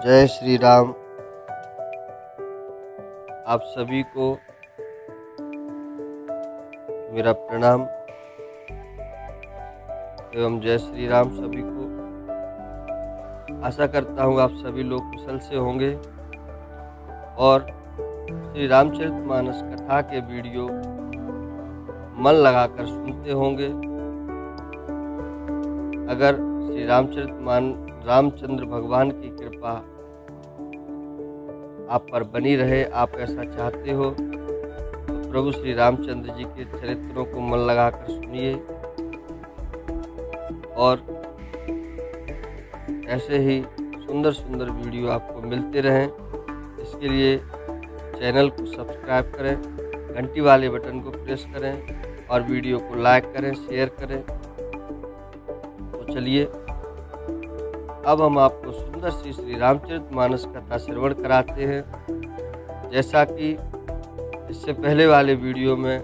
जय श्री राम। आप सभी को मेरा प्रणाम एवं जय श्री राम सभी को। आशा करता हूँ आप सभी लोग कुशल से होंगे और श्री रामचरितमानस कथा के वीडियो मन लगाकर सुनते होंगे। अगर श्री रामचंद्र भगवान की कृपा आप पर बनी रहे, आप ऐसा चाहते हो तो प्रभु श्री रामचंद्र जी के चरित्रों को मन लगाकर सुनिए और ऐसे ही सुंदर सुंदर वीडियो आपको मिलते रहें। इसके लिए चैनल को सब्सक्राइब करें, घंटी वाले बटन को प्रेस करें और वीडियो को लाइक करें, शेयर करें। तो चलिए अब हम आपको सुंदर सी श्री रामचरितमानस कथा श्रवण कराते हैं। जैसा कि इससे पहले वाले वीडियो में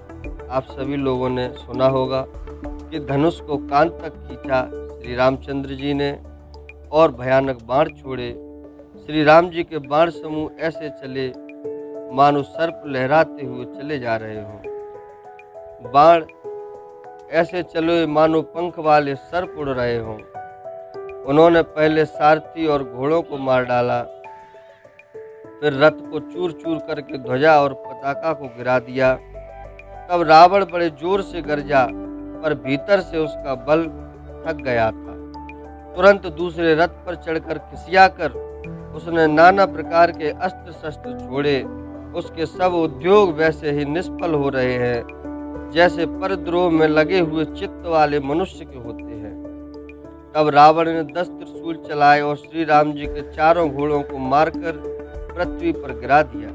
आप सभी लोगों ने सुना होगा कि धनुष को कान तक खींचा श्री रामचंद्र जी ने और भयानक बाण छोड़े। श्री राम जी के बाण समूह ऐसे चले मानो सर्प लहराते हुए चले जा रहे हों। बाण ऐसे चले मानो पंख वाले सर्प उड़ रहे हों। उन्होंने पहले सारथी और घोड़ों को मार डाला, फिर रथ को चूर चूर करके ध्वजा और पताका को गिरा दिया। तब रावण बड़े जोर से गरजा, पर भीतर से उसका बल थक गया था। तुरंत दूसरे रथ पर चढ़कर खिसियाकर उसने नाना प्रकार के अस्त्र शस्त्र छोड़े। उसके सब उद्योग वैसे ही निष्फल हो रहे हैं जैसे परद्रोह में लगे हुए चित्त वाले मनुष्य के होते हैं। तब रावण ने 10 त्रिशूल चलाए और श्री राम जी के चारों घोड़ों को मारकर पृथ्वी पर गिरा दिया।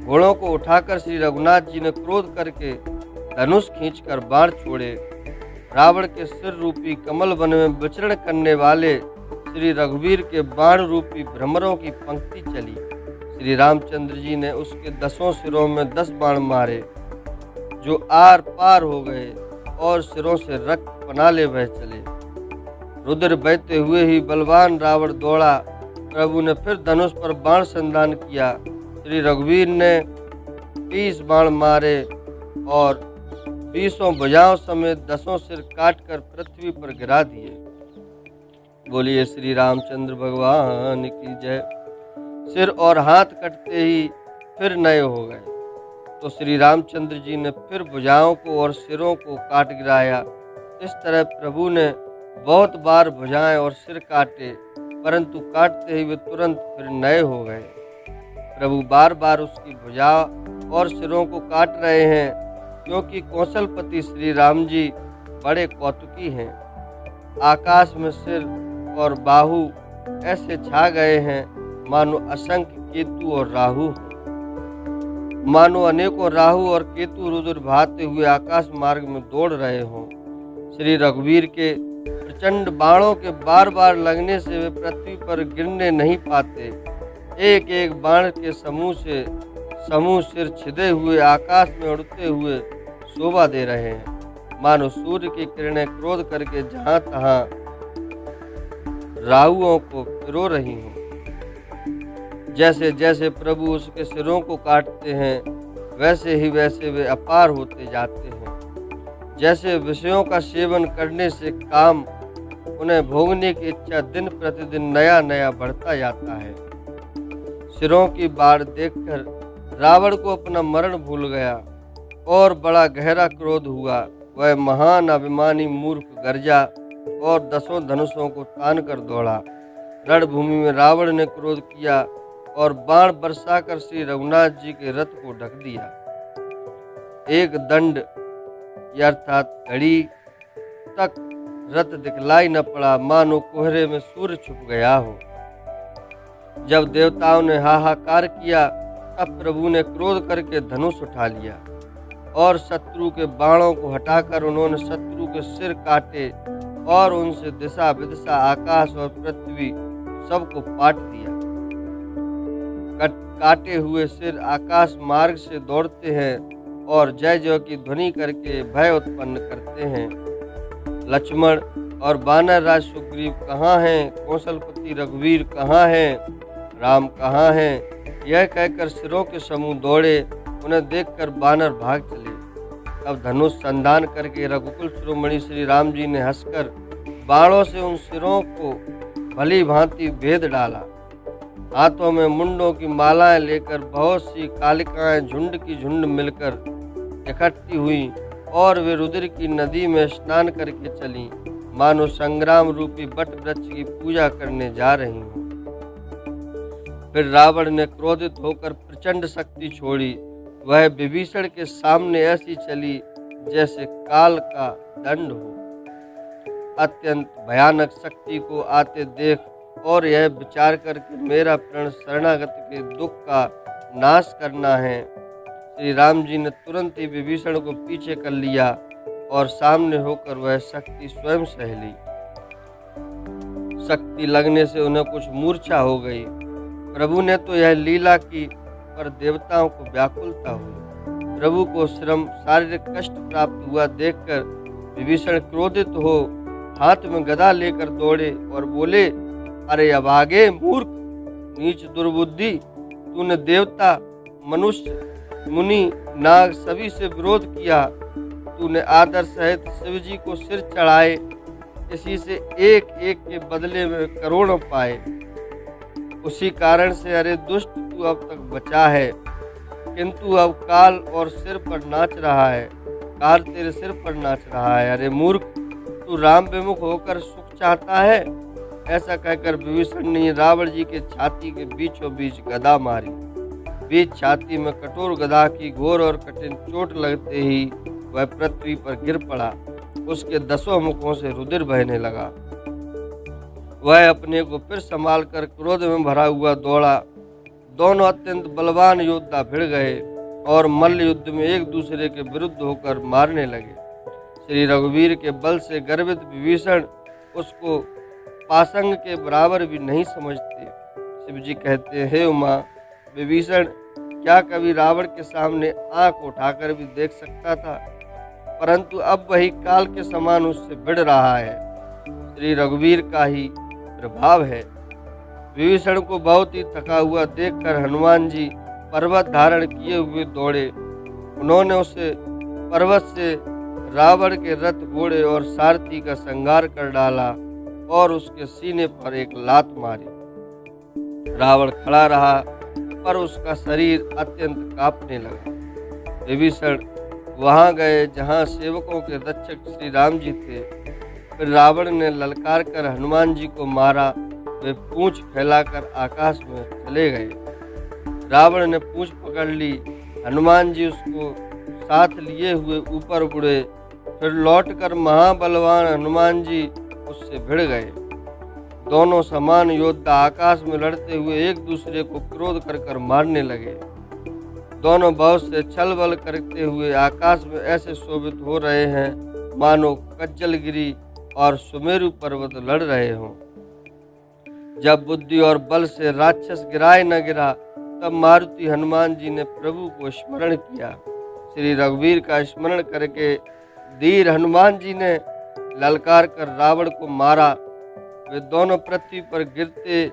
घोड़ों को उठाकर श्री रघुनाथ जी ने क्रोध करके धनुष खींचकर बाण छोड़े। रावण के सिर रूपी कमल वन में विचरण करने वाले श्री रघुवीर के बाण रूपी भ्रमरों की पंक्ति चली। श्री रामचंद्र जी ने उसके 10 सिरों में 10 बाण मारे, जो आर पार हो गए और सिरों से रक्त पनाले बह चले। रुद्र बहते हुए ही बलवान रावण दौड़ा। प्रभु ने फिर धनुष पर बाण संधान किया। श्री रघुवीर ने 30 बाण मारे और 20 भुजाओं समेत 10 सिर काटकर पृथ्वी पर गिरा दिए। बोलिए श्री रामचंद्र भगवान की जय। सिर और हाथ कटते ही फिर नए हो गए तो श्री रामचंद्र जी ने फिर भुजाओं को और सिरों को काट गिराया। इस तरह प्रभु ने बहुत बार भुजाएं और सिर काटे, परंतु काटते ही वे तुरंत फिर नए हो गए। प्रभु बार बार उसकी भुजा और सिरों को काट रहे हैं, क्योंकि कौशलपति श्री राम जी बड़े कौतुकी हैं। आकाश में सिर और बाहु ऐसे छा गए हैं मानो असंख्य केतु और राहु हो। मानो अनेकों राहु और केतु रुद्र भाते हुए आकाश मार्ग में दौड़ रहे हों। श्री रघुवीर के प्रचंड बाणों के बार बार लगने से वे पृथ्वी पर गिरने नहीं पाते। एक एक बाण के समूह सिर छिदे हुए आकाश में उड़ते हुए शोभा दे रहे हैं, मानो सूर्य की किरणें क्रोध करके जहां तहां राहुओं को पिरो रही हों। जैसे जैसे प्रभु उसके सिरों को काटते हैं, वैसे ही वैसे वे अपार होते जाते हैं। जैसे विषयों का सेवन करने से काम उन्हें भोगने की इच्छा दिन प्रतिदिन नया नया बढ़ता जाता है। सिरों की बाढ़ देखकर रावण को अपना मरण भूल गया और बड़ा गहरा क्रोध हुआ। वह महान अभिमानी मूर्ख गरजा और 10 धनुषों को तान कर दौड़ा। रणभूमि में रावण ने क्रोध किया और बाण बरसाकर श्री रघुनाथ जी के रथ को ढक दिया। एक दंड अर्थात घड़ी तक रथ दिखलाई न पड़ा, मानो कोहरे में सूर्य छुप गया हो। जब देवताओं ने हाहाकार किया, तब प्रभु ने क्रोध करके धनुष उठा लिया और शत्रु के बाणों को हटाकर उन्होंने शत्रु के सिर काटे और उनसे दिशा विदिशा आकाश और पृथ्वी सबको पाट दिया। काटे हुए सिर आकाश मार्ग से दौड़ते हैं और जय जय की ध्वनि करके भय उत्पन्न करते हैं। लक्ष्मण और बानर राज सुग्रीव कहाँ हैं? कौशलपति रघुवीर कहाँ हैं? राम कहाँ हैं? यह कहकर सिरों के समूह दौड़े। उन्हें देखकर बानर भाग चले। तब धनुष संधान करके रघुकुल शिरोमणि श्री राम जी ने हंसकर बाणों से उन सिरों को भली भांति भेद डाला। हाथों में मुंडों की मालाएं लेकर बहुत सी कालिकाएं झुंड की झुंड मिलकर इकट्ठी हुई और वे रुद्र की नदी में स्नान करके चली, मानो संग्राम रूपी बट वृक्ष की पूजा करने जा रही हूँ। फिर रावण ने क्रोधित होकर प्रचंड शक्ति छोड़ी। वह विभीषण के सामने ऐसी चली जैसे काल का दंड हो। अत्यंत भयानक शक्ति को आते देख और यह विचार करके मेरा प्रण शरणागत के दुख का नाश करना है, श्री राम जी ने तुरंत ही विभीषण को पीछे कर लिया और सामने होकर वह शक्ति स्वयं सह ली। शक्ति लगने से उन्हें कुछ मूर्छा हो गई। प्रभु ने तो यह लीला की, पर देवताओं को व्याकुलता हुई। प्रभु को श्रम शारीरिक कष्ट प्राप्त हुआ देखकर विभीषण क्रोधित हो हाथ में गदा लेकर दौड़े और बोले, अरे अभागे मूर्ख, नीच दुर्बुद्धि, तूने देवता, मनुष्य, मुनि, नाग सभी से विरोध किया। तूने आदर सहित शिव जी को सिर चढ़ाए, इसी से एक एक के बदले में करोड़ों पाए। उसी कारण से अरे दुष्ट, तू अब तक बचा है, किंतु अब काल और सिर पर नाच रहा है, काल तेरे सिर पर नाच रहा है। अरे मूर्ख, तू राम विमुख होकर सुख चाहता है। ऐसा कहकर विभीषण ने रावण जी के छाती के बीचों बीच गदा मारी। बीच छाती में कठोर गदा की घोर और कठिन चोट लगते ही वह पृथ्वी पर गिर पड़ा। उसके 10 मुखों से रुधिर बहने लगा। वह अपने को फिर संभाल कर क्रोध में भरा हुआ दौड़ा। दोनों अत्यंत बलवान योद्धा भिड़ गए और मल्ल युद्ध में एक दूसरे के विरुद्ध होकर मारने लगे। श्री रघुवीर के बल से गर्वित विभीषण उसको पासंग के बराबर भी नहीं समझते। शिव जी कहते हैं, हे उमा, विभीषण क्या कभी रावण के सामने आंख उठाकर भी देख सकता था, परंतु अब वही काल के समान उससे भिड़ रहा है। श्री रघुवीर का ही प्रभाव है। विभीषण को बहुत ही थका हुआ देखकर हनुमान जी पर्वत धारण किए हुए दौड़े। उन्होंने उसे पर्वत से रावण के रथ, घोड़े और सारथी का संहार कर डाला और उसके सीने पर एक लात मारी। रावण खड़ा रहा, पर उसका शरीर अत्यंत कांपने लगा। विभीषण वहां गए जहां सेवकों के रक्षक श्री राम जी थे। फिर रावण ने ललकार कर हनुमान जी को मारा। वे पूंछ फैलाकर आकाश में चले गए। रावण ने पूंछ पकड़ ली। हनुमान जी उसको साथ लिए हुए ऊपर उड़े। फिर लौटकर महाबलवान हनुमान जी उससे भिड़ गए। दोनों समान योद्धा आकाश में लड़ते हुए एक दूसरे को क्रोध कर मारने लगे। दोनों बहुत से छल बल करते हुए आकाश में ऐसे शोभित हो रहे हैं मानो कज्जलगिरी और सुमेरु पर्वत लड़ रहे हों। जब बुद्धि और बल से राक्षस गिराए न गिरा, तब मारुति हनुमान जी ने प्रभु को स्मरण किया। श्री रघुवीर का स्मरण करके धीर हनुमान जी ने ललकार कर रावण को मारा। वे दोनों पृथ्वी पर गिरते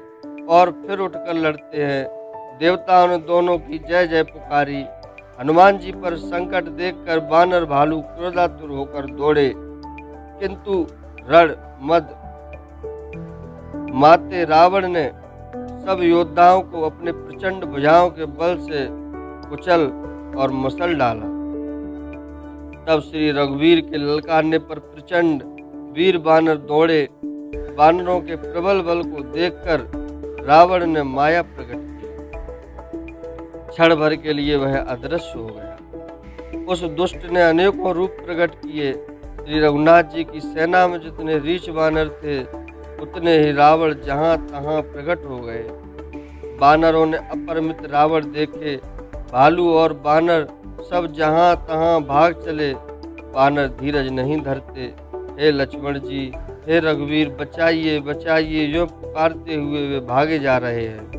और फिर उठकर लड़ते हैं। देवताओं ने दोनों की जय जय पुकारी। हनुमान जी पर संकट देखकर बानर भालू क्रोधातुर होकर दौड़े, किंतु रण मद माते रावण ने सब योद्धाओं को अपने प्रचंड भुजाओं के बल से कुचल और मसल डाला। तब श्री रघुवीर के ललकारने पर प्रचंड वीर बानर दौड़े। बानरों के प्रबल बल को देखकर रावण ने माया प्रकट की। क्षण भर के लिए वह अदृश्य हो गया। उस दुष्ट ने अनेकों रूप प्रकट किए। श्री रघुनाथ जी की सेना में जितने रीछ बानर थे, उतने ही रावण जहां तहां प्रकट हो गए। बानरों ने अपरिमित रावण देखे। भालू और बानर सब जहां तहां भाग चले। बानर धीरज नहीं धरते। हे लक्ष्मण जी, हे रघुवीर, बचाइए बचाइए, यूं पुकारते हुए वे भागे जा रहे हैं।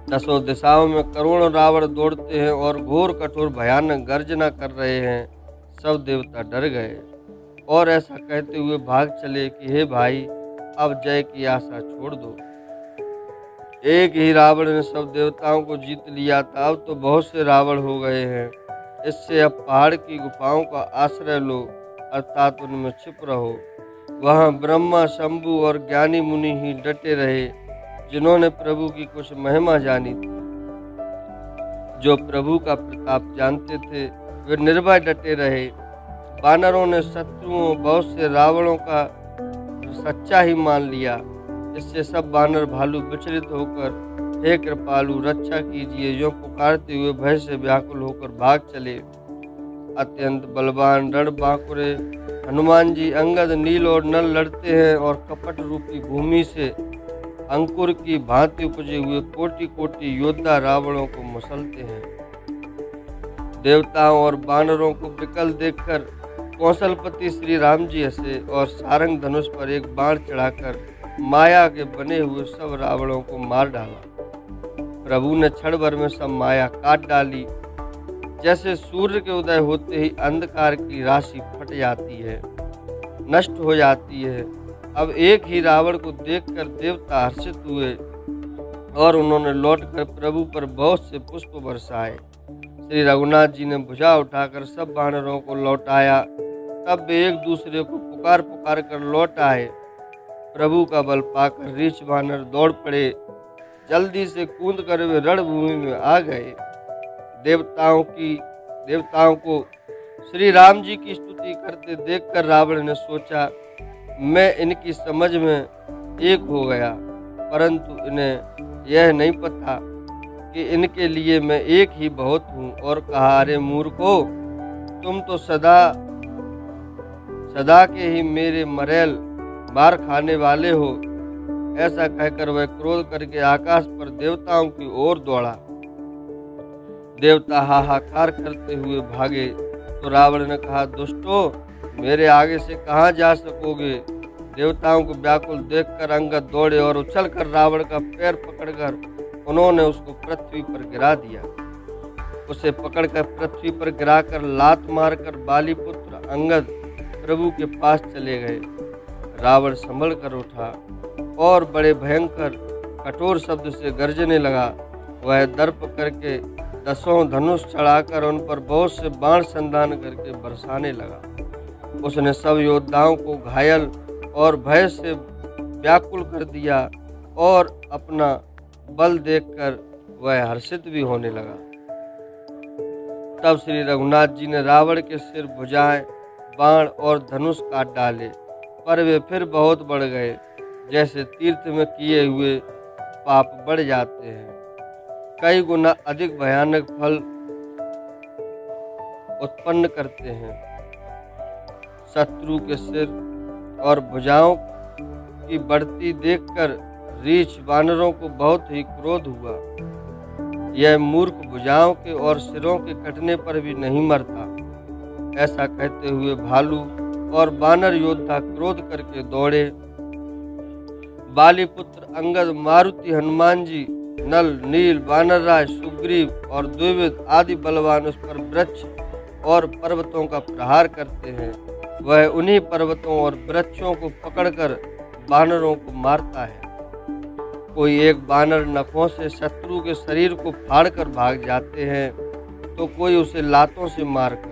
10 दिशाओं में करोड़ों रावण दौड़ते हैं और घोर कठोर भयानक गर्जना कर रहे हैं। सब देवता डर गए और ऐसा कहते हुए भाग चले कि हे भाई, अब जय की आशा छोड़ दो। एक ही रावण ने सब देवताओं को जीत लिया था, अब तो बहुत से रावण हो गए हैं। इससे अब पहाड़ की गुफाओं का आश्रय लो, अर्थात उनमें छिप रहो। वहाँ ब्रह्मा, शंभु और ज्ञानी मुनि ही डटे रहे, जिन्होंने प्रभु की कुछ महिमा जानी थी। जो प्रभु का प्रताप जानते थे वे निर्भय डटे रहे। वानरों ने शत्रुओं बहुत से रावणों का सच्चा ही मान लिया। इससे सब वानर भालू विचलित होकर हे कृपालु रक्षा कीजिए यो पुकारते हुए भय से व्याकुल होकर भाग चले। अत्यंत बलवान रणबांकुरे हनुमान जी अंगद, नील और नल लड़ते हैं और कपट रूपी भूमि से अंकुर की भांति उपजे हुए कोटि कोटि योद्धा रावणों को मसलते हैं। देवताओं और वानरों को विकल देखकर कौशलपति श्री राम जी हंसे और सारंग धनुष पर एक बाण चढ़ाकर माया के बने हुए सब रावणों को मार डाला। प्रभु ने क्षण भर में सब माया काट डाली। जैसे सूर्य के उदय होते ही अंधकार की राशि फट जाती है, नष्ट हो जाती है। अब एक ही रावण को देखकर देवता हर्षित हुए और उन्होंने लौटकर प्रभु पर बहुत से पुष्प बरसाए। श्री रघुनाथ जी ने भुजा उठाकर सब वानरों को लौटाया। तब वे एक दूसरे को पुकार पुकार कर लौट आए। प्रभु का बल पाकर रीछ वानर दौड़ पड़े। जल्दी से कूद कर वे रणभूमि में आ गए। देवताओं को श्री राम जी की स्तुति करते देखकर रावण ने सोचा, मैं इनकी समझ में एक हो गया, परंतु इन्हें यह नहीं पता कि इनके लिए मैं एक ही बहुत हूँ। और कहा, अरे मूर्खो, तुम तो सदा के ही मेरे मरेल मार खाने वाले हो। ऐसा कहकर वह क्रोध करके आकाश पर देवताओं की ओर दौड़ा। देवता हाहाकार करते हुए भागे तो रावण ने कहा, दुष्टो, मेरे आगे से कहाँ जा सकोगे। देवताओं को व्याकुल देखकर अंगद दौड़े और उछलकर रावण का पैर पकड़कर उन्होंने उसको पृथ्वी पर गिरा दिया। उसे पकड़कर पृथ्वी पर गिराकर लात मारकर बाली पुत्र अंगद प्रभु के पास चले गए। रावण संभल कर उठा और बड़े भयंकर कठोर शब्द से गरजने लगा। वह दर्प करके 10 धनुष चढ़ाकर उन पर बहुत से बाण संधान करके बरसाने लगा। उसने सब योद्धाओं को घायल और भय से व्याकुल कर दिया और अपना बल देखकर वह हर्षित भी होने लगा। तब श्री रघुनाथ जी ने रावण के सिर, भुजाएं, बाण और धनुष काट डाले, पर वे फिर बहुत बढ़ गए। जैसे तीर्थ में किए हुए पाप बढ़ जाते हैं, कई गुना अधिक भयानक फल उत्पन्न करते हैं। शत्रु के सिर और भुजाओं की बढ़ती देखकर रीछ वानरों को बहुत ही क्रोध हुआ। यह मूर्ख भुजाओं के और सिरों के कटने पर भी नहीं मरता। ऐसा कहते हुए भालू और वानर योद्धा क्रोध करके दौड़े। बाली पुत्र अंगद, मारुति, हनुमान जी, नल, नील, वानरराज, सुग्रीव और द्विविद आदि बलवान उस पर वृक्ष और पर्वतों का प्रहार करते हैं। वह उन्हीं पर्वतों और वृक्षों को पकड़कर वानरों को मारता है। कोई एक वानर नखों से शत्रु के शरीर को फाड़कर भाग जाते हैं तो कोई उसे लातों से मारकर।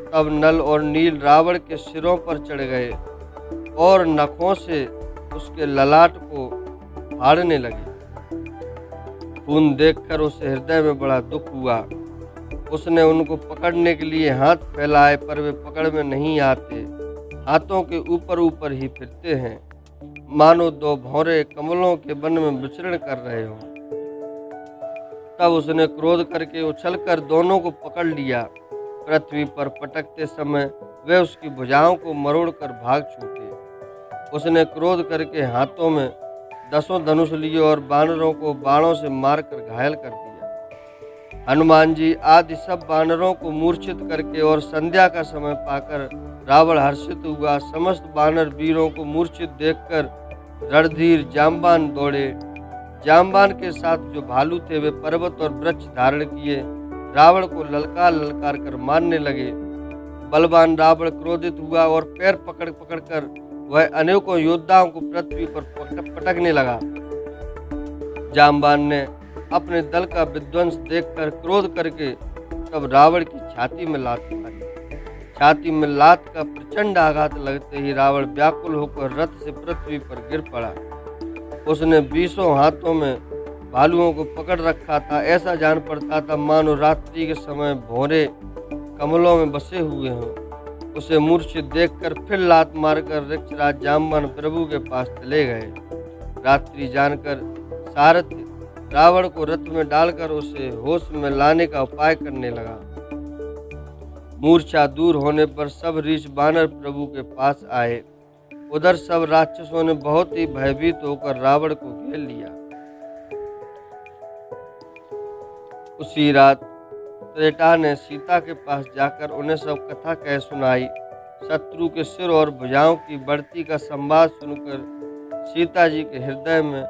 तब नल और नील रावण के सिरों पर चढ़ गए और नखों से उसके ललाट को फाड़ने लगे। खून देखकर उसे हृदय में बड़ा दुख हुआ। उसने उनको पकड़ने के लिए हाथ फैलाए, पर वे पकड़ में नहीं आते, हाथों के ऊपर ऊपर ही फिरते हैं, मानो 2 भौरे कमलों के वन में विचरण कर रहे हों। तब उसने क्रोध करके उछलकर दोनों को पकड़ लिया। पृथ्वी पर पटकते समय वे उसकी भुजाओं को मरोड़कर भाग छूटे। उसने क्रोध करके हाथों में 10 धनुष लिए और वानरों को बाणों से मारकर घायल कर दिया। हनुमान जी आदि सब वानरों को मूर्छित करके और संध्या का समय पाकर रावण हर्षित हुआ। समस्त वानर वीरों को मूर्छित देखकर रणधीर जाम्बान दौड़े। जाम्बान के साथ जो भालू थे वे पर्वत और वृक्ष धारण किए रावण को ललकार ललकार कर मारने लगे। बलवान रावण क्रोधित हुआ और पैर पकड़ पकड़ कर वह अनेकों योद्धाओं को पृथ्वी पर पटकने लगा। जामवान ने अपने दल का विध्वंस देखकर क्रोध करके तब रावण की छाती में लात मारी। छाती में लात का प्रचंड आघात लगते ही रावण व्याकुल होकर रथ से पृथ्वी पर गिर पड़ा। उसने 20 हाथों में भालुओं को पकड़ रखा था। ऐसा जान पड़ता था मानो रात्रि के समय भौरे कमलों में बसे हुए हों। उसे मूर्छित देखकर फिर लात मारकर वृक्षराज जामवान प्रभु के पास चले गए। रात्रि जानकर सारथी रावण को रथ में डालकर उसे होश में लाने का उपाय करने लगा। मूर्छा दूर होने पर सब ऋषि बानर प्रभु के पास आए। उधर सब राक्षसों ने बहुत ही भयभीत होकर रावण को घेर लिया। उसी रात त्रेटा ने सीता के पास जाकर उन्हें सब कथा कह सुनाई। शत्रु के सिर और भुजाओं की बढ़ती का संवाद सुनकर सीता जी के हृदय में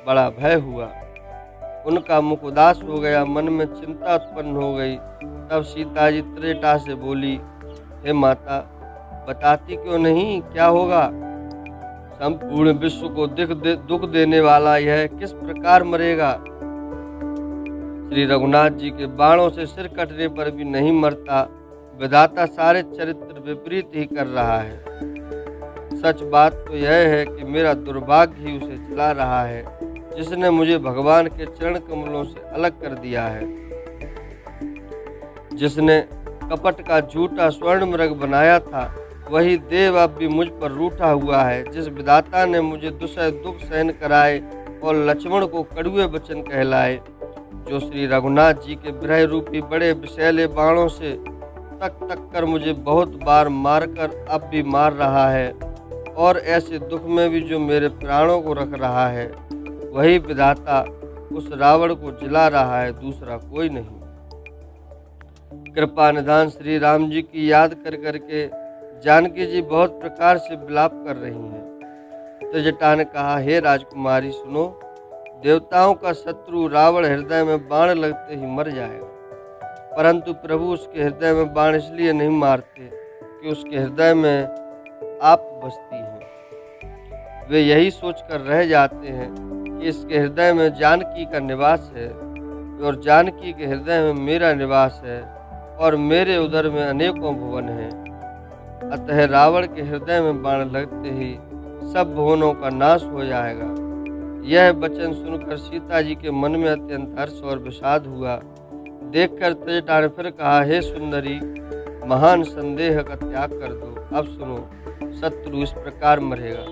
बड़ा भय हुआ। उनका मुख उदास हो गया, मन में चिंता उत्पन्न हो गई। तब सीता जी त्रेटा से बोली, हे माता, बताती क्यों नहीं, क्या होगा? संपूर्ण विश्व को दुख देने वाला यह किस प्रकार मरेगा? श्री रघुनाथ जी के बाणों से सिर कटने पर भी नहीं मरता। विधाता सारे चरित्र विपरीत ही कर रहा है। सच बात तो यह है कि मेरा दुर्भाग्य ही उसे चला रहा है, जिसने मुझे भगवान के चरण कमलों से अलग कर दिया है। जिसने कपट का झूठा स्वर्ण मृग बनाया था, वही देव अब भी मुझ पर रूठा हुआ है। जिस विधाता ने मुझे दुसह दुख सहन कराए और लक्ष्मण को कड़ुए वचन कहलाए, जो श्री रघुनाथ जी के विरह रूपी बड़े विषैले बाणों से तक कर मुझे बहुत बार मारकर अब भी मार रहा है, और ऐसे दुख में भी जो मेरे प्राणों को रख रहा है, वही विधाता उस रावण को जिला रहा है, दूसरा कोई नहीं। कृपा निधान श्री राम जी की याद कर करके जानकी जी बहुत प्रकार से विलाप कर रही हैं। त्रिजटा ने कहा, हे राजकुमारी सुनो, देवताओं का शत्रु रावण हृदय में बाण लगते ही मर जाएगा, परंतु प्रभु उसके हृदय में बाण इसलिए नहीं मारते कि उसके हृदय में आप बसती हैं। वे यही सोचकर रह जाते हैं कि इसके हृदय में जानकी का निवास है और जानकी के हृदय में मेरा निवास है और मेरे उदर में अनेकों भुवन हैं। अतः रावण के हृदय में बाण लगते ही सब भुवनों का नाश हो जाएगा। यह वचन सुनकर सीता जी के मन में अत्यंत हर्ष और विषाद हुआ। देखकर त्रेटा ने फिर कहा, हे सुंदरी, महान संदेह का त्याग कर दो। अब सुनो, शत्रु इस प्रकार मरेगा।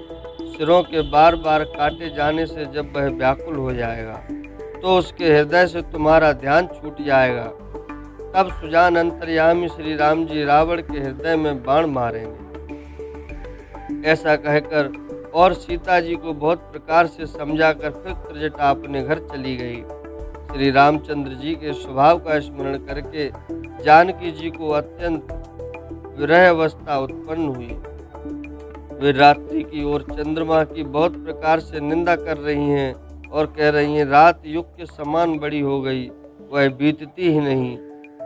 सिरों के बार बार काटे जाने से जब वह व्याकुल हो जाएगा तो उसके हृदय से तुम्हारा ध्यान छूट जाएगा। तब सुजान अंतर्यामी श्री राम जी रावण के हृदय में बाण मारेंगे। ऐसा कहकर और सीता जी को बहुत प्रकार से समझाकर फिर त्रिजटा अपने घर चली गई। श्री रामचंद्र जी के स्वभाव का स्मरण करके जानकी जी को अत्यंत विरह अवस्था उत्पन्न हुई। वे रात्रि की ओर चंद्रमा की बहुत प्रकार से निंदा कर रही हैं और कह रही हैं, रात युग के समान बड़ी हो गई, वह बीतती ही नहीं।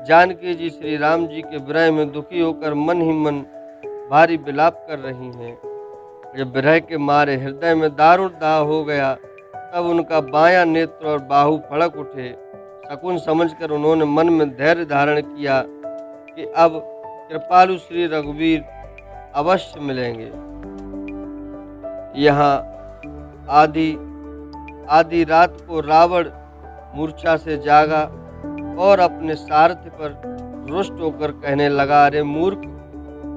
जानकी जी श्री राम जी के विरह में दुखी होकर मन ही मन भारी विलाप कर रही हैं। जब विरह के मारे हृदय में दारुण दाह हो गया, तब उनका बायां नेत्र और बाहु फड़क उठे। शकुन समझकर उन्होंने मन में धैर्य धारण किया कि अब कृपालु श्री रघुवीर अवश्य मिलेंगे। यहाँ आधी रात को रावण मूर्छा से जागा और अपने सारथी पर रुष्ट होकर कहने लगा, अरे मूर्ख,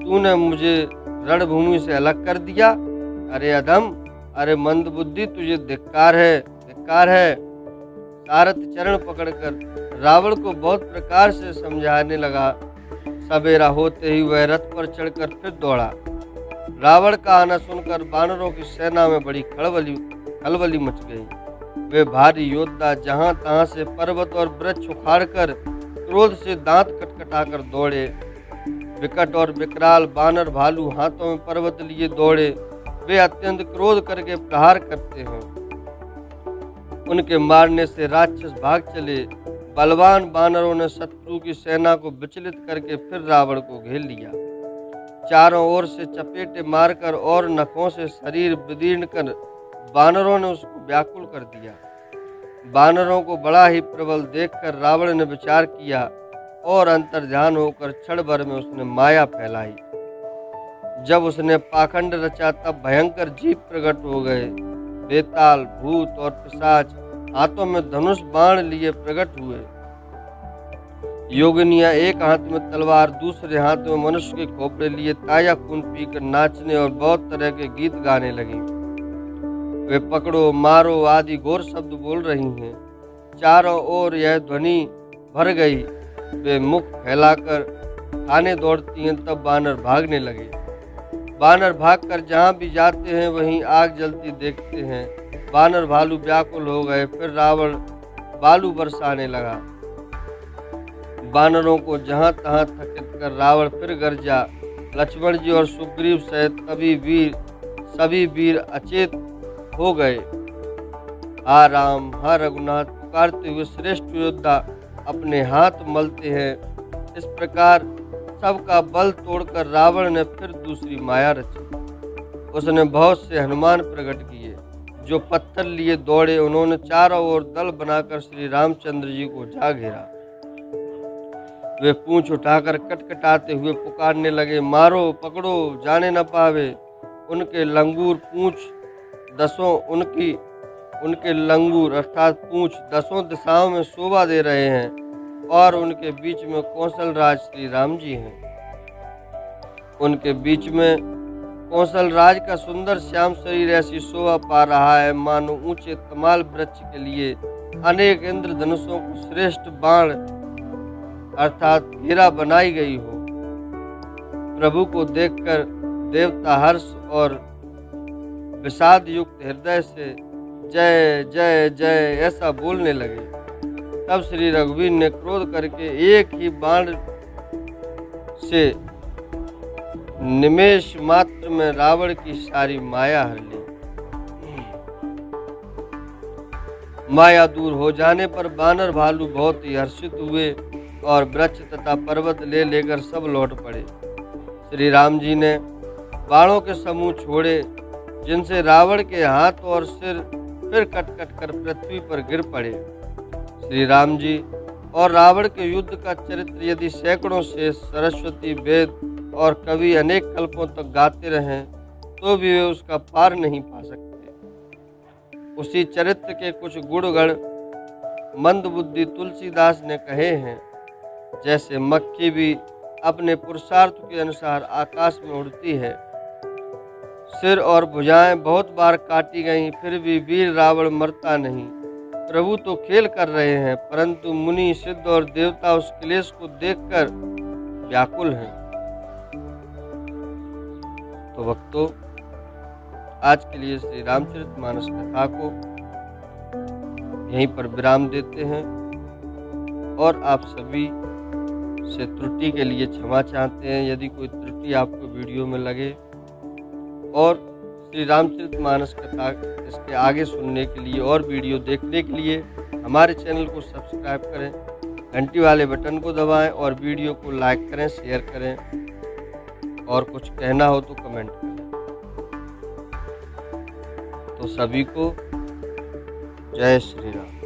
तूने मुझे रणभूमि से अलग कर दिया। अरे अधम, अरे मंदबुद्धि, तुझे धिक्कार है, धिक्कार है। सारथ चरण पकड़कर रावण को बहुत प्रकार से समझाने लगा। सवेरा होते ही वह रथ पर चढ़कर फिर दौड़ा। रावण का आना सुनकर वानरों की सेना में बड़ी खलबली मच गई। वे भारी योद्धा जहां तहां से पर्वत और वृक्ष उखाड़कर क्रोध से दांत खटखटाकर दौड़े। विकट और विकराल बानर भालू हाथों में पर्वत लिए दौड़े। वे अत्यंत क्रोध करके प्रहार करते हैं। उनके मारने से राक्षस भाग चले। बलवान बानरों ने शत्रु की सेना को विचलित करके फिर रावण को घेर लिया। चारों ओर से चपेटे मारकर और नखों से शरीर विदीर्ण कर बानरों ने उसको व्याकुल कर दिया। वानरों को बड़ा ही प्रबल देखकर रावण ने विचार किया और अंतर्ध्यान होकर क्षण भर में उसने माया फैलाई। जब उसने पाखंड रचा तब भयंकर जीव प्रकट हो गए। बेताल, भूत और पिशाच हाथों में धनुष बाण लिए प्रकट हुए। योगिनियां एक हाथ में तलवार, दूसरे हाथ में मनुष्य के खोपड़े लिए ताजा खून पीकर नाचने और बहुत तरह के गीत गाने लगी। वे पकड़ो मारो आदि घोर शब्द बोल रही हैं। चारों ओर यह ध्वनि भर गई। वे मुख फैलाकर खाने दौड़ती हैं। तब बानर भागने लगे। बानर भागकर जहाँ भी जाते हैं वहीं आग जलती देखते हैं। बानर भालू व्याकुल हो गए। फिर रावण बालू बरसाने लगा। बानरों को जहाँ तहाँ थकित कर रावण फिर गरजा। लक्ष्मण जी और सुग्रीव सहित सभी वीर अचेत हो गए। हा राम, हा रघुनाथ पुकारते हुए श्रेष्ठ योद्धा अपने हाथ मलते हैं। इस प्रकार सबका बल तोड़कर रावण ने फिर दूसरी माया रची। उसने बहुत से हनुमान प्रकट किए जो पत्थर लिए दौड़े। उन्होंने चारों ओर दल बनाकर श्री रामचंद्र जी को जा घेरा। वे पूंछ उठाकर कटकटाते हुए पुकारने लगे, मारो पकड़ो जाने न पावे। उनके लंगूर पूंछ उनके लंगूर अर्थात पूंछ दसों दिशाओं में शोभा दे रहे हैं और उनके बीच में कौशल राज श्री राम जी हैं। उनके बीच में कौशल राज का सुंदर श्याम शरीर ऐसी शोभा पा रहा है मानो ऊंचे तमाल वृक्ष के लिए अनेक इंद्रधनुषों को श्रेष्ठ बाण अर्थात हीरा बनाई गई हो। प्रभु को देखकर देवता हर्ष और विषाद युक्त हृदय से जय जय जय ऐसा बोलने लगे। तब श्री रघुवीर ने क्रोध करके एक ही बाण से निमेष मात्र में रावण की सारी माया हर ली। माया दूर हो जाने पर बानर भालू बहुत ही हर्षित हुए और वृक्ष तथा पर्वत ले लेकर सब लौट पड़े। श्री राम जी ने बाणों के समूह छोड़े जिनसे रावण के हाथ और सिर फिर कट कट कर पृथ्वी पर गिर पड़े। श्री राम जी और रावण के युद्ध का चरित्र यदि सैकड़ों से सरस्वती, वेद और कवि अनेक कल्पों तक गाते रहें तो भी वे उसका पार नहीं पा सकते। उसी चरित्र के कुछ गुणगण मंदबुद्धि तुलसीदास ने कहे हैं। जैसे मक्खी भी अपने पुरुषार्थ के अनुसार आकाश में उड़ती है। सिर और भुजाएं बहुत बार काटी गईं, फिर भी वीर रावण मरता नहीं। प्रभु तो खेल कर रहे हैं, परंतु मुनि, सिद्ध और देवता उस क्लेश को देखकर व्याकुल हैं। तो भक्तों, आज के लिए श्री रामचरितमानस कथा को यहीं पर विराम देते हैं और आप सभी से त्रुटि के लिए क्षमा चाहते हैं। यदि कोई त्रुटि आपको वीडियो में लगे और श्री रामचरितमानस कथा इसके आगे सुनने के लिए और वीडियो देखने के लिए हमारे चैनल को सब्सक्राइब करें, घंटी वाले बटन को दबाएं और वीडियो को लाइक करें, शेयर करें और कुछ कहना हो तो कमेंट करें। तो सभी को जय श्री राम।